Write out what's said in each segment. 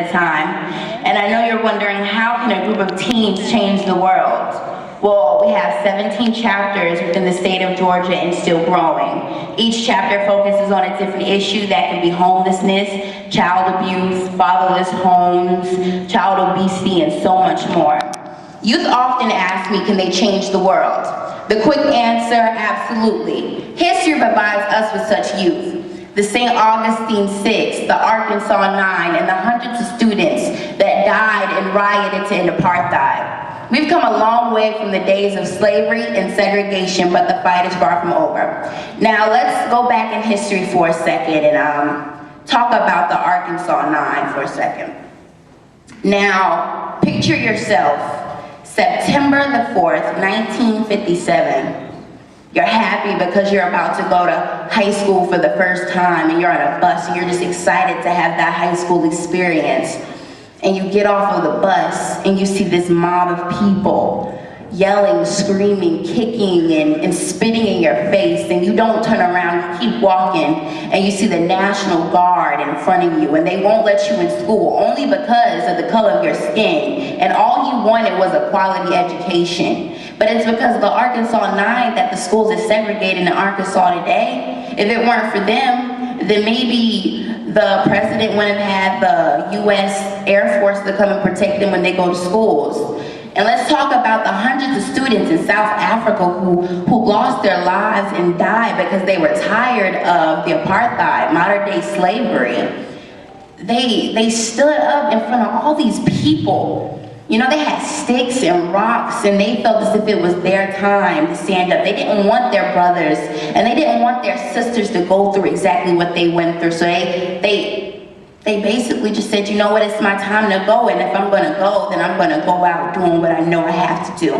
a time. And I know you're wondering, how can a group of teens change the world? Well, we have 17 chapters within the state of Georgia and still growing. Each chapter focuses on a different issue that can be homelessness, child abuse, fatherless homes, child obesity, and so much more. Youth often ask me, can they change the world? The quick answer, absolutely. History provides us with such youth. The St. Augustine Six, the Arkansas Nine, and the hundreds of students that died and rioted to end apartheid. We've come a long way from the days of slavery and segregation, but the fight is far from over. Now let's go back in history for a second and talk about the Arkansas Nine for a second. Now, picture yourself, September the 4th, 1957. You're happy because you're about to go to high school for the first time, and you're on a bus and you're just excited to have that high school experience. And you get off of the bus and you see this mob of people yelling, screaming, kicking, and spitting in your face, and you don't turn around, you keep walking, and you see the National Guard in front of you, and they won't let you in school only because of the color of your skin, and all you wanted was a quality education. But it's because of the Arkansas Nine that the schools are segregated in Arkansas today. If it weren't for them, then maybe the president wouldn't have had the U.S. Air Force to come and protect them when they go to schools. And let's talk about the hundreds of students in South Africa who lost their lives and died because they were tired of the apartheid, modern day slavery. They stood up in front of all these people. You know, they had sticks and rocks, and they felt as if it was their time to stand up. They didn't want their brothers, and they didn't want their sisters to go through exactly what they went through. So they basically just said, you know what, it's my time to go, and if I'm gonna go, then I'm gonna go out doing what I know I have to do.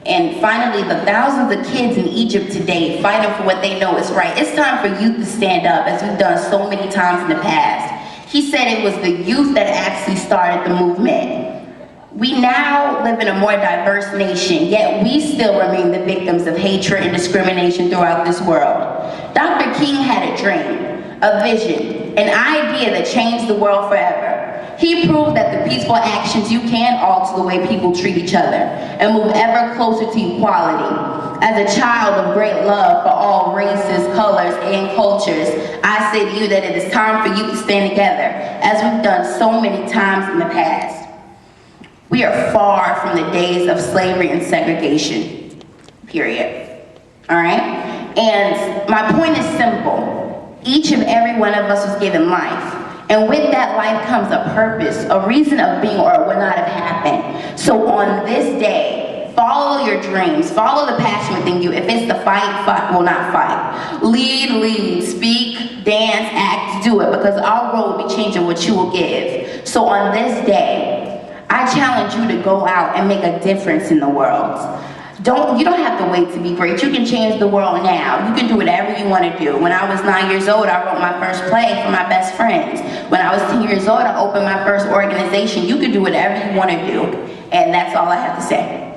And finally, the thousands of kids in Egypt today fighting for what they know is right. It's time for youth to stand up, as we've done so many times in the past. He said it was the youth that actually started the movement. We now live in a more diverse nation, yet we still remain the victims of hatred and discrimination throughout this world. Dr. King had a dream, a vision, an idea that changed the world forever. He proved that the peaceful actions you can alter the way people treat each other and move ever closer to equality. As a child of great love for all races, colors, and cultures, I say to you that it is time for you to stand together, as we've done so many times in the past. We are far from the days of slavery and segregation, period. All right? And my point is simple. Each and every one of us was given life. And with that life comes a purpose, a reason of being, or it would not have happened. So on this day, follow your dreams, follow the passion within you. If it's the fight, well, not fight. Lead, speak, dance, act, do it, because our world will be changing what you will give. So on this day, I challenge you to go out and make a difference in the world. You don't have to wait to be great. You can change the world now. You can do whatever you want to do. When I was 9 years old, I wrote my first play for my best friends. When I was 10 years old, I opened my first organization. You can do whatever you want to do. And that's all I have to say.